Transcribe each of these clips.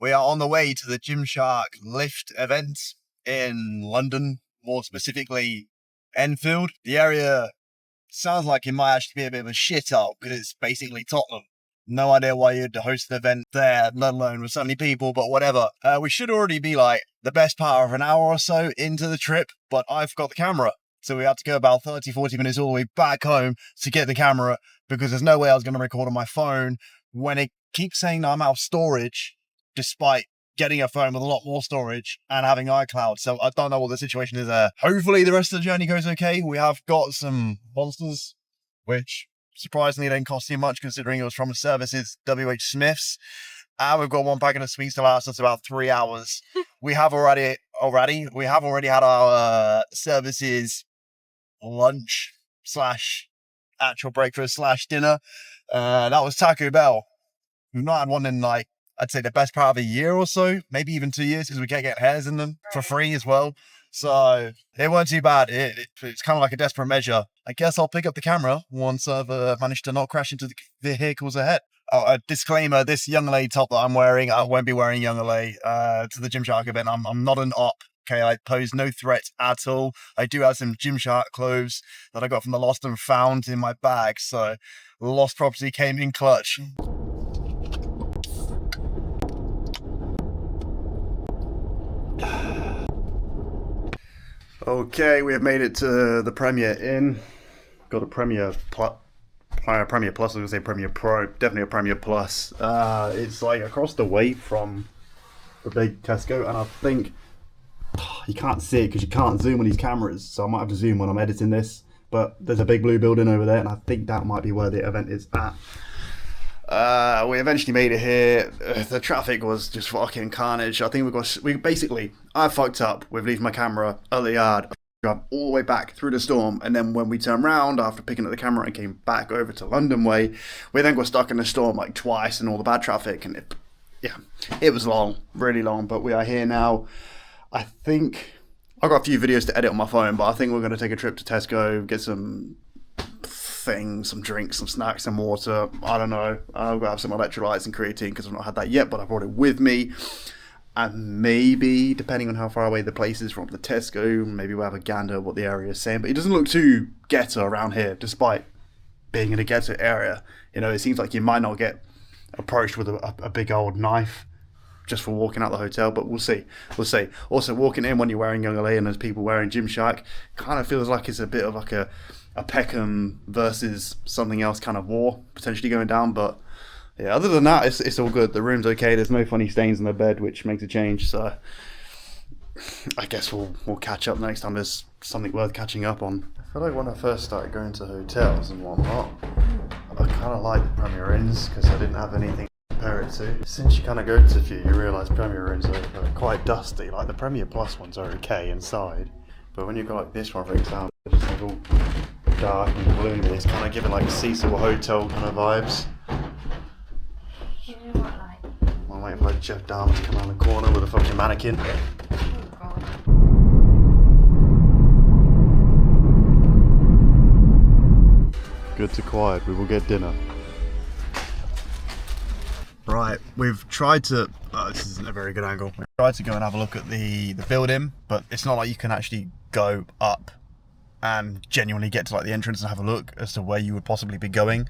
We are on the way to the Gymshark lift event in London, more specifically Enfield. The area sounds like it might actually be a bit of a shit up because it's basically Tottenham. No idea why you'd host an event there, let alone with so many people, but whatever. We should already be like the best part of an hour or so into the trip, but I've got the camera. So we had to go about 30, 40 minutes all the way back home to get the camera because there's no way I was going to record on my phone when it keeps saying I'm out of storage, despite getting a phone with a lot more storage and having iCloud. So I don't know what the situation is there. Hopefully the rest of the journey goes okay. We have got some monsters, which surprisingly didn't cost too much considering it was from Services WH Smith's. And we've got one packet of sweets to last us about 3 hours. We have already had our Services lunch / actual breakfast / dinner. That was Taco Bell. We've not had one in like, I'd say the best part of a year or so, maybe even 2 years, because we can't get hairs in them for free as well. So it weren't too bad. It's kind of like a desperate measure. I guess I'll pick up the camera once I've managed to not crash into the vehicles ahead. Oh, a disclaimer, this Young LA top that I'm wearing, I won't be wearing Young LA to the Gymshark event. I'm not an op. Okay, I pose no threat at all. I do have some Gymshark clothes that I got from the Lost and Found in my bag. So lost property came in clutch. Okay, we have made it to the Premier Inn. Got a Premier Plus. Premier Plus, I was going to say Premier Pro. Definitely a Premier Plus. It's like across the way from the big Tesco, and I think you can't see it because you can't zoom on these cameras, so I might have to zoom when I'm editing this. But there's a big blue building over there, and I think that might be where the event is at. We eventually made it here. The traffic was just fucking carnage. I think I fucked up with leaving my camera at the yard. I drove all the way back through the storm, and then when we turned round after picking up the camera and came back over to London way, we then got stuck in the storm like twice and all the bad traffic, and it was long, really long, but we are here now. I think I've got a few videos to edit on my phone, but I think we're going to take a trip to Tesco, get some things, some drinks, some snacks, some water. I don't know. I'll go have some electrolytes and creatine because I've not had that yet, but I brought it with me. And maybe, depending on how far away the place is from the Tesco, maybe we'll have a gander at what the area is saying. But it doesn't look too ghetto around here, despite being in a ghetto area. You know, it seems like you might not get approached with a big old knife just for walking out the hotel, but we'll see. Also, walking in when you're wearing Young LA and there's people wearing Gymshark, kind of feels like it's a bit of like a Peckham versus something else kind of war potentially going down. But yeah, other than that, it's all good. The room's okay. There's no funny stains on the bed, which makes a change. So I guess we'll catch up next time there's something worth catching up on. I feel like when I first started going to hotels and whatnot, I kind of liked the Premier Inns because I didn't have anything to compare it to. Since you kind of go to a few, you realise Premier Inns are quite dusty. Like the Premier Plus ones are okay inside, but when you go like this one, for example, it's just like all dark and gloomy. It's kind of giving like Cecil Hotel kind of vibes. You know what, like? I'm waiting for like Jeff Dahmer to come around the corner with a fucking mannequin. Oh god. Good to quiet, we will get dinner. Right, we've tried to, this isn't a very good angle. We've tried to go and have a look at the building, but it's not like you can actually go up and genuinely get to like the entrance and have a look as to where you would possibly be going.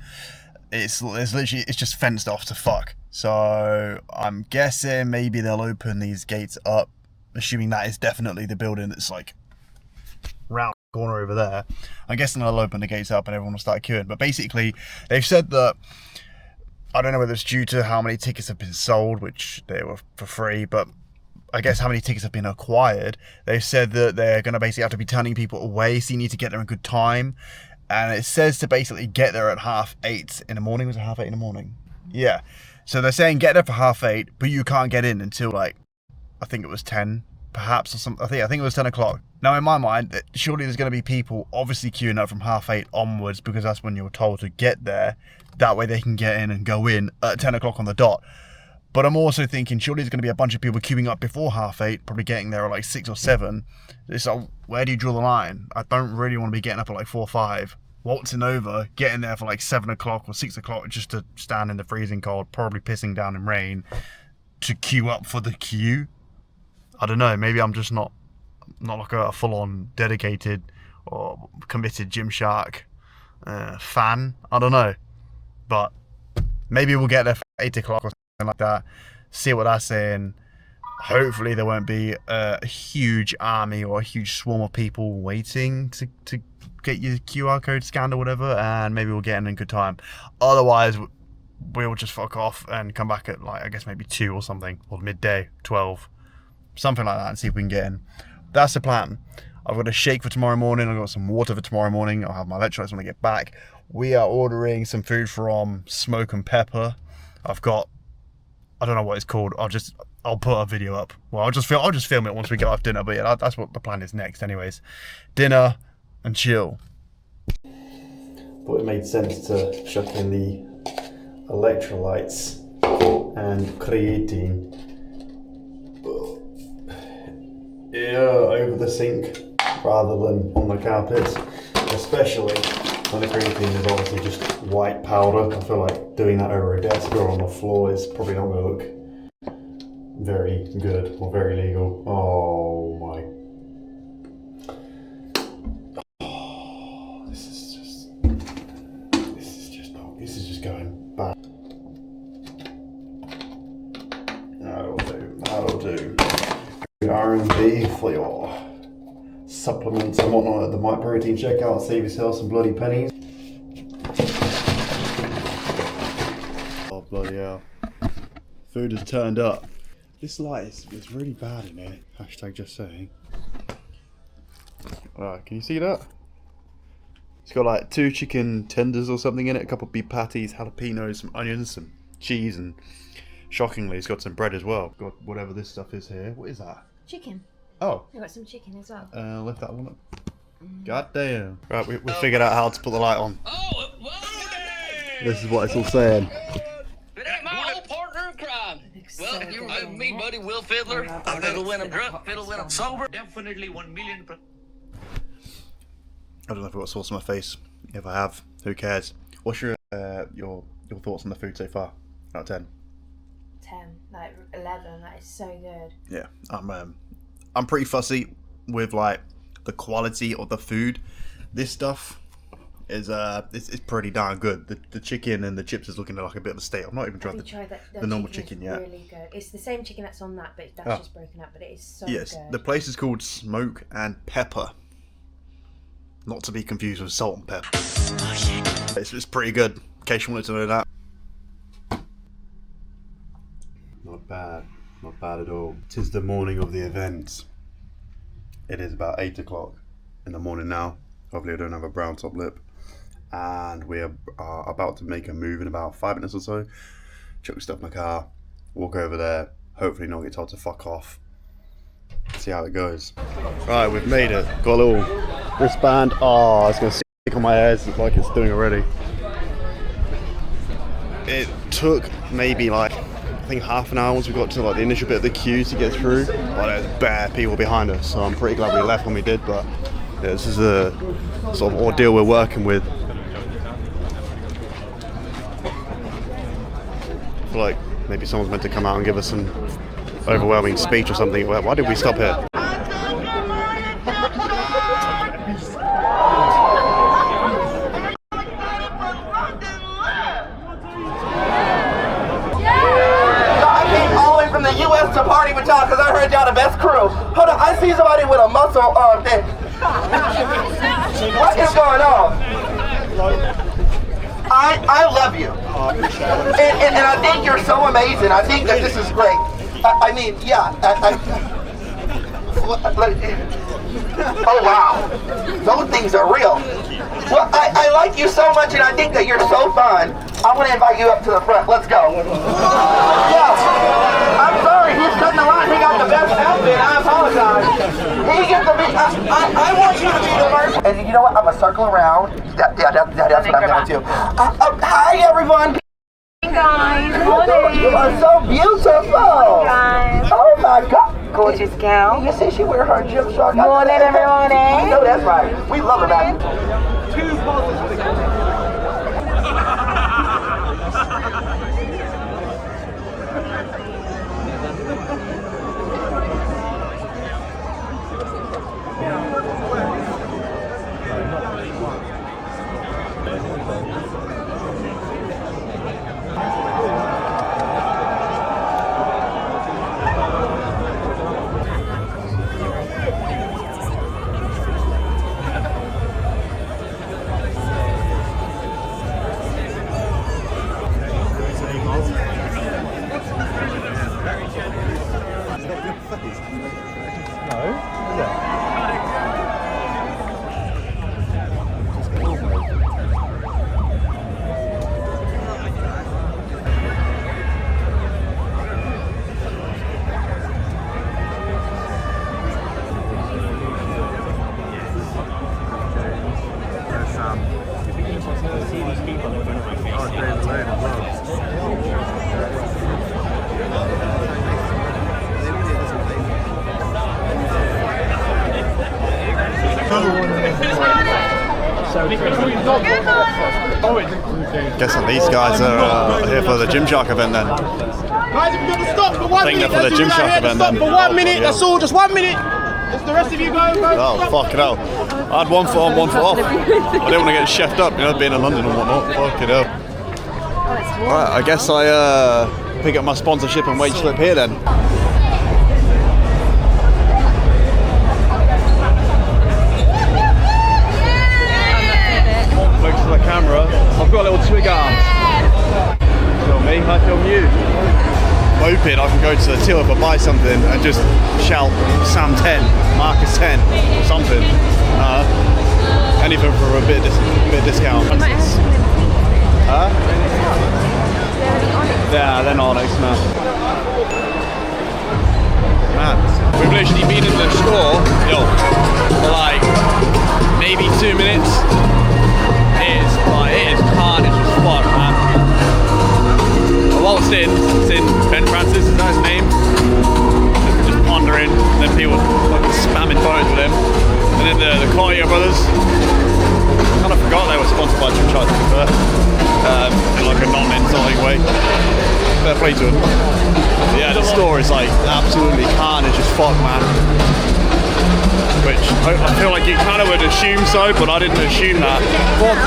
It's just fenced off to fuck. So I'm guessing maybe they'll open these gates up, assuming that is definitely the building that's like round the corner over there. I'm guessing they'll open the gates up and everyone will start queuing. But basically, they've said that, I don't know whether it's due to how many tickets have been sold, which they were for free, but I guess how many tickets have been acquired. They've said that they're going to basically have to be turning people away, so you need to get there in good time. And it says to basically get there at 8:30 in the morning. Was it 8:30 in the morning? Yeah. So they're saying get there for 8:30, but you can't get in until like, I think it was 10, perhaps, or something. I think it was 10 o'clock. Now in my mind, surely there's going to be people obviously queuing up from 8:30 onwards because that's when you're told to get there. That way they can get in and go in at 10 o'clock on the dot. But I'm also thinking surely there's going to be a bunch of people queuing up before 8:30, probably getting there at like 6 or 7. It's like, where do you draw the line? I don't really want to be getting up at like 4 or 5, waltzing over, getting there for like 7 o'clock or 6 o'clock just to stand in the freezing cold, probably pissing down in rain. to queue up for the queue. I don't know, maybe I'm just not like a full-on dedicated or committed Gymshark fan. I don't know, but maybe we'll get there for 8 o'clock or something like that. See what they're saying. Hopefully there won't be a huge army or a huge swarm of people waiting to get your QR code scanned or whatever, and maybe we'll get in good time. Otherwise, we'll just fuck off and come back at, like, I guess maybe 2 or something, or midday, 12, something like that, and see if we can get in. That's the plan. I've got a shake for tomorrow morning. I've got some water for tomorrow morning. I'll have my electrolytes when I get back. We are ordering some food from Smoke and Pepper. I've got, I don't know what it's called. I'll put a video up. Well, I'll just film it once we get off dinner. But yeah, that's what the plan is next anyways. Dinner and chill. Thought it made sense to chuck in the electrolytes and creatine. Yeah, over the sink rather than on the carpets, especially when the creatine is obviously just white powder. I feel like doing that over a desk or on the floor is probably not going to look very good or very legal. Oh my. Oh, this is just going bad. That'll do. R&D for your supplements and whatnot at the MyProtein checkout. Save yourself some bloody pennies. Oh bloody hell. Food has turned up. This light is really bad in here. Hashtag just saying. Alright, can you see that? It's got like 2 chicken tenders or something in it, a couple of beef patties, jalapenos, some onions, some cheese, and shockingly it's got some bread as well. Got whatever this stuff is here. What is that? Chicken. Oh. I've got some chicken as well. Lift that one up. God damn. Right, we figured out how to put the light on. Oh, This is what it's all saying. it ain't my old partner in crime. Well, you were me, buddy, Will Fiddler. Fiddle when I'm drunk, fiddle when I'm sober. Definitely 1 million. I don't know if I've got sauce on my face. If I have, who cares? What's your thoughts on the food so far? Out of 10? 10, like 11. That is so good. Yeah, I'm pretty fussy with like the quality of the food. This stuff is it's pretty darn good. The chicken and the chips is looking like a bit of a state. I've not even tried the normal chicken yet. Really good. It's the same chicken that's on that, but that's just broken up. But it is so good. Yes, the place is called Smoke and Pepper. Not to be confused with salt and pepper. It's pretty good, in case you wanted to know that. Not bad at all. 'Tis the morning of the event. It is about 8 o'clock in the morning now. Hopefully I don't have a brown top lip. And we are about to make a move in about 5 minutes or so. Chuck stuff in my car, walk over there, hopefully not get told to fuck off. See how it goes. Right, we've made it. Got a little wristband. Oh, it's gonna stick on my head like it's doing already. It took maybe like, I think half an hour once we got to like the initial bit of the queue to get through. But there's bare people behind us, so I'm pretty glad we left when we did. But yeah, this is a sort of ordeal we're working with. I feel like maybe someone's meant to come out and give us some overwhelming speech or something. Why did we stop here? From the U.S. to party with y'all because I heard y'all the best crew. Hold on, I see somebody with a muscle arm thing. What is going on? I love you. And I think you're so amazing. I think that this is great. I mean, yeah. Oh, wow. Those things are real. Well, I like you so much and I think that you're so fun. I want to invite you up to the front. Let's go. Yeah. I'm sorry, he's cutting the line. He got the best outfit. I apologize. He gets the best. I want you to be the first. And you know what? I'm going to circle around. That's what I'm going to do. Hi, everyone. Hey guys, You are so beautiful. guys. Oh, my God. Gorgeous girl. You see she wear her Gymshark. Morning, everyone. I know that's right. We love her, man. Two poses for the Guessing these guys are here for the Gymshark event then. Guys, if you're gonna stop for 1 minute, for the Gymshark event then. For 1 minute, that's all, just 1 minute. Just the rest of you go. Oh, fuck it out. I had 1 foot on, 1 foot off. I didn't want to get chefed up, you know, being in London and whatnot. Fuck it out. Alright, I guess I pick up my sponsorship and wage slip here then. Looks to the camera. I've got a little twig arm. Film me, I film you. Hoping I can go to the till if I buy something and just shout Sam 10, Marcus 10 or something. Anything for a bit of discount. Huh? Yeah, they're not Onyx, man. We've literally been in the store, for like maybe 2 minutes. It is carnage as fuck, man. I waltzed in, it's in Ben Francis, is that his name? Just pondering, and then people fucking spamming photos with him. And then the Claudia brothers, I kind of forgot they were sponsored by Gymshark, to be fair. In like a non-insulting way. Fair play to them. Yeah, the store is like absolutely carnage as fuck, man. Which I feel like you kind of would assume so, but I didn't assume that. But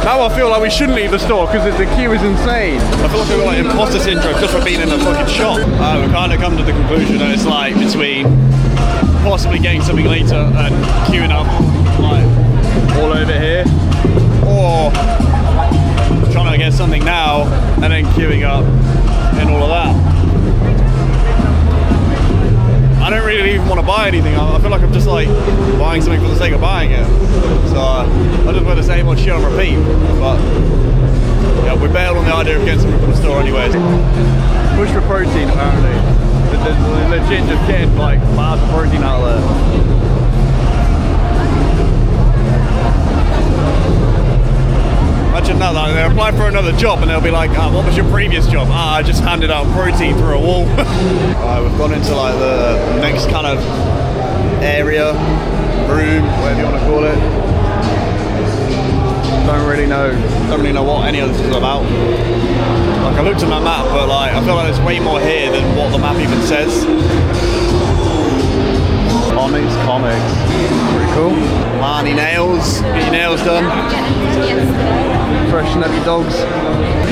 now I feel like we shouldn't leave the store because the queue is insane. I feel like I've got like imposter syndrome just for being in a fucking shop. We've kind of come to the conclusion that it's like between possibly getting something later and queuing up like all over here, or trying to get something now and then queuing up and all of that. I don't really even want to buy anything. I feel like I'm just like buying something for the sake of buying it. So I just want to say much shit on repeat. But yeah, we bailed on the idea of getting something from the store anyways. Push for protein apparently. They're legit just getting like bars of protein out there. Imagine that, like, they apply for another job and they'll be like, what was your previous job? I just handed out protein through a wall. We've gone into like the next kind of area, room, whatever you want to call it. Don't really know what any of this is about. Like I looked at my map, but like I feel like there's way more here than what the map even says. Comics. Pretty cool. Marnie nails. Get your nails done. Freshen up your dogs.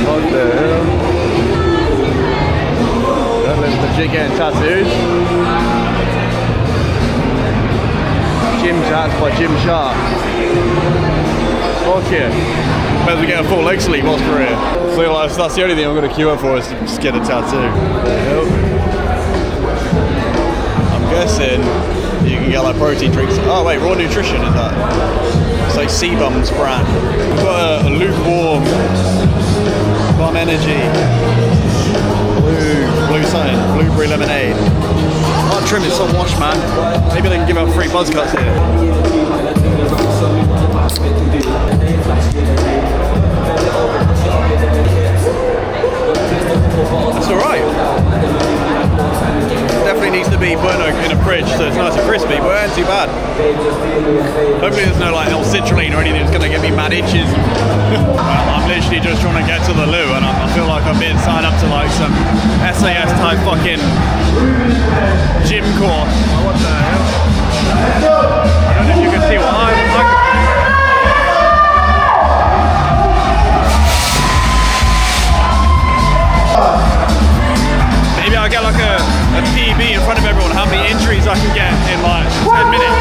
What the hell? Legit getting tattoos. Gym tats by Gymshark. Fuck yeah. Better get a full leg sleeve whilst we're here. I feel like that's the only thing I'm going to queue up for is to just get a tattoo. I'm guessing you can get like protein drinks. Oh wait, Raw Nutrition is that? It's like Cbum's brand. We've got a lukewarm, Bum Energy, blue something, blueberry lemonade. I'll trim it so much, man. Maybe they can give out free buzz cuts here. That's alright. Definitely needs to be put in a fridge so it's nice and crispy, but it ain't too bad. Hopefully there's no like L-citrulline or anything that's going to give me mad itches. Well, I'm literally just trying to get to the loo and I feel like I'm being signed up to like some SAS type fucking gym course. Oh, what the hell? I don't know if you can see what maybe I'll get like a PB in front of everyone, how many injuries I can get in like 10 minutes.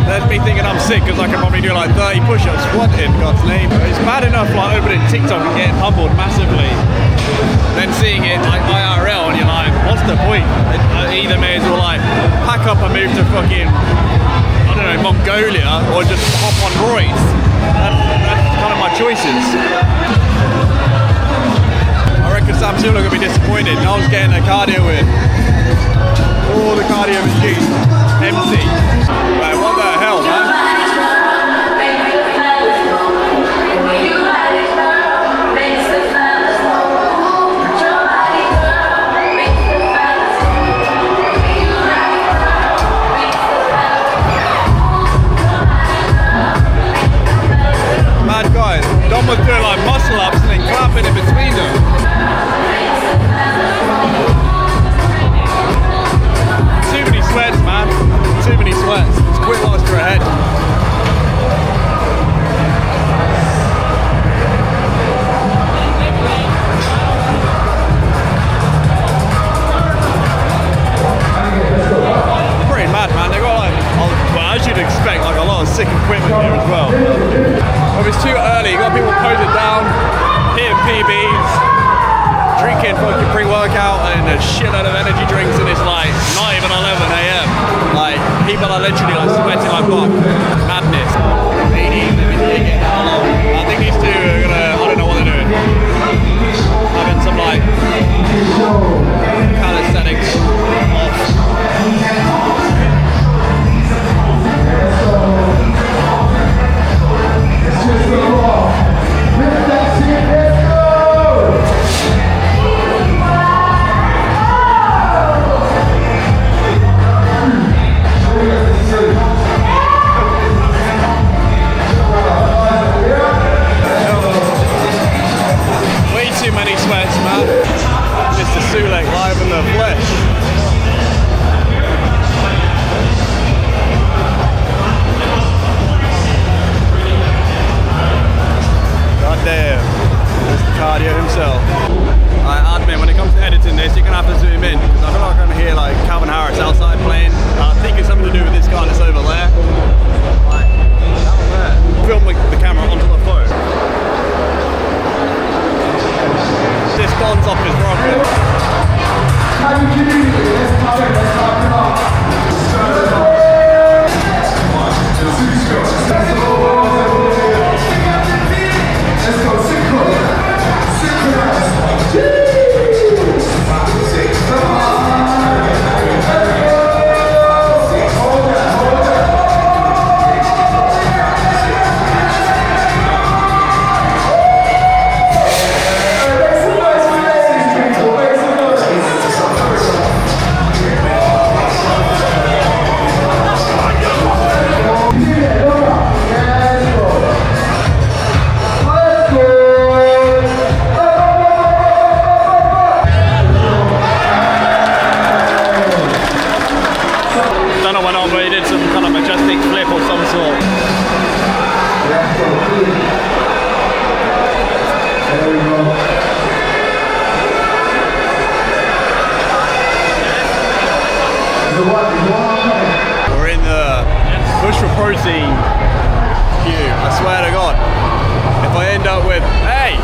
There's me thinking I'm sick because I can probably do like 30 push-ups squatting, God's name. It's bad enough like opening TikTok and getting humbled massively. Then seeing it like IRL and you're like, what's the point? I either may as well like pack up and move to fucking, I don't know, Mongolia or just hop on roids. That's kind of my choices. I reckon Sam Sulek will be disappointed. No one's getting a cardio in. All the cardio machines empty. Like, what the hell, man? as well. But it's too early. You got people posing down, hitting PBs, drinking fucking pre-workout and a shitload of energy drinks, and it's like not even 11 AM. Like people are literally like sweating like fuck. Madness. 80, I think these two are gonna, I don't know what they're doing. Having some like calisthenics off. Too many sweats, man. Mr. Sulek live in the flesh. God damn, Mr. Cardio himself. I admit, when it comes to editing this, you're gonna have to zoom in because I feel like I'm gonna hear like Calvin Harris outside playing. I think it's something to do with this guy that's over there. Like, down there. Film the camera onto the phone. This bonds up his rocket. We're in the push for protein queue. I swear to God, if I end up with, hey,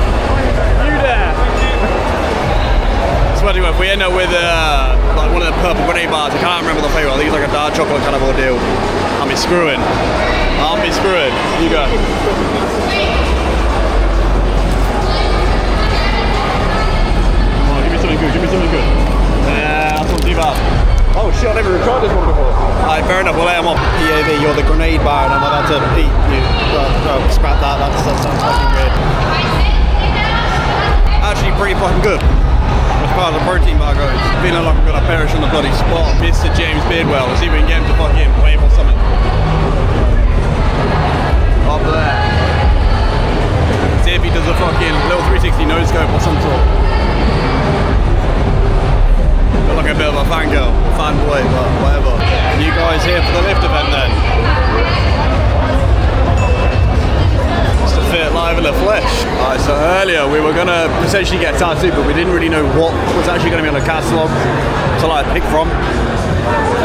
you there? I swear to God, if we end up with like one of the purple grenade bars, I can't remember the flavor. I think it's like a dark chocolate kind of ordeal. I'll be screwing. I'll be screwing. You go. Come on, give me something good. Give me something good. Yeah, that's not too bad. Oh shit, I never tried this one before. Alright, fair enough, we'll let him off. PAV, you're the grenade bar and I'm about to beat you. Scrap that, that sounds fucking weird. Actually pretty fucking good. As far as the protein bar goes. Feeling like I'm gonna perish on the bloody spot. Mr. James Beardwell, let's see if we can get him to fucking wave or something. Up there. See if he does a fucking little 360 nose scope or some sort. Like a bit of a fangirl, fanboy, but whatever. You guys here for the lift event then? Mr. Fit live in the flesh. Alright, so earlier we were gonna potentially get tattooed, but we didn't really know what was actually gonna be on the catalogue to like pick from.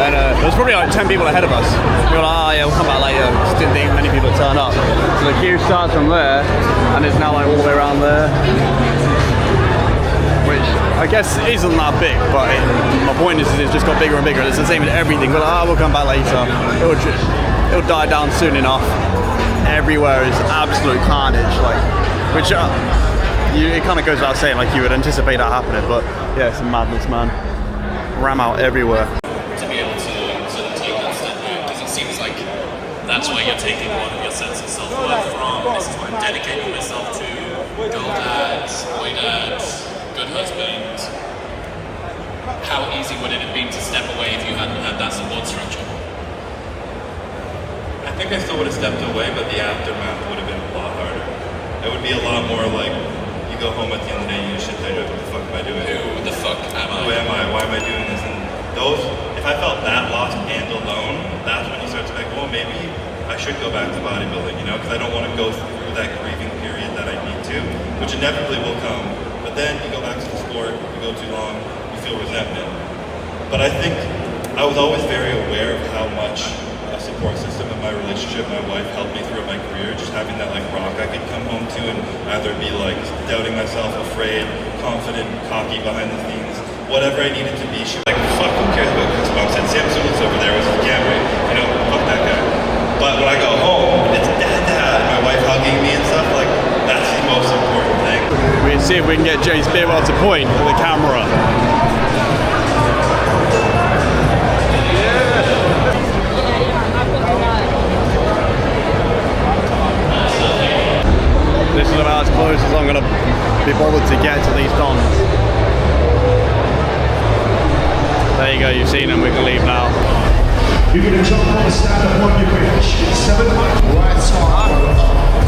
And there was probably like 10 people ahead of us. We were like, oh yeah, we'll come back later. Just didn't think many people would turn up. So the queue starts from there, and it's now like all the way around there. Which I guess isn't that big, but my point is it's just got bigger and bigger. It's the same with everything. We're like, oh, we'll come back later. It'll die down soon enough. Everywhere is absolute carnage, like, which it kind of goes without saying, like you would anticipate that happening, but yeah, it's a madness, man. Ram out everywhere. To be able to sort of take that step back, because it seems like that's where you're taking a lot of your sense of self-worth from. This is what I'm dedicating myself to. Girl dads, boy dads, good husband. How easy would it have been to step away if you hadn't had that support structure? I think I still would have stepped away, but the aftermath would have been a lot harder. It would be a lot more like, you go home at the end of the day, you shit there, what the fuck am I doing? Who the fuck am I? Who am I? Why am I doing this? And those, if I felt that lost and alone, that's when you start to think, well, maybe I should go back to bodybuilding, you know, because I don't want to go through that grieving period that I need to, which inevitably will come. But then you go back to the sport, you go too long, you feel resentment. But I think I was always very aware of how much support system in my relationship. My wife helped me through my career, just having that like rock I could come home to and either be like doubting myself, afraid, confident, cocky behind the scenes, whatever I needed to be. She was like, fuck, who cares about Chris? Mom said, Sam Sulek's over there with his camera, you know, fuck that guy. But when I go home, it's dad, my wife hugging me and stuff, like, that's the most important thing. We can see if we can get James Beardwell to point with the camera. This is about as close as I'm going to be bothered to get to these dons. There you go, you've seen them, we can leave now. You're going to jump on the stand-up on your bench. 7 right side,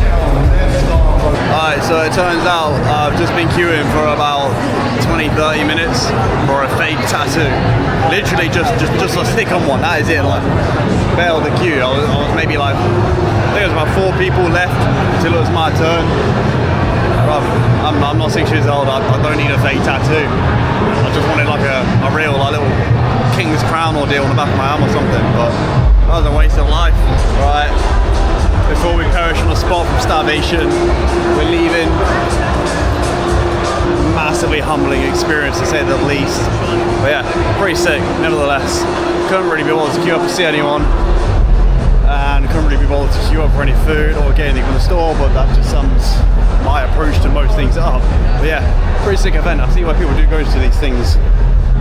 down, left arm. Alright, so it turns out I've just been queuing for about 20-30 minutes for a fake tattoo. Literally just a stick on one, that is it, like, bailed the queue. I was maybe like, I think it was about 4 people left until it was my turn. I'm not 6 years old, I don't need a fake tattoo. I just wanted like a real, like, little King's Crown ordeal on the back of my arm or something, but that was a waste of life. Right, before we perish on the spot from starvation, we're leaving. Massively humbling experience to say the least. But yeah, pretty sick, nevertheless. Couldn't really be able to queue up to see anyone, and couldn't really be able to queue up for any food or get anything from the store, but that just sums my approach to most things up. But yeah, pretty sick event. I see why people do go to these things.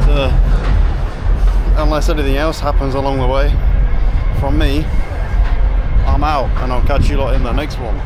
So, unless anything else happens along the way, from me, I'm out, and I'll catch you lot in the next one.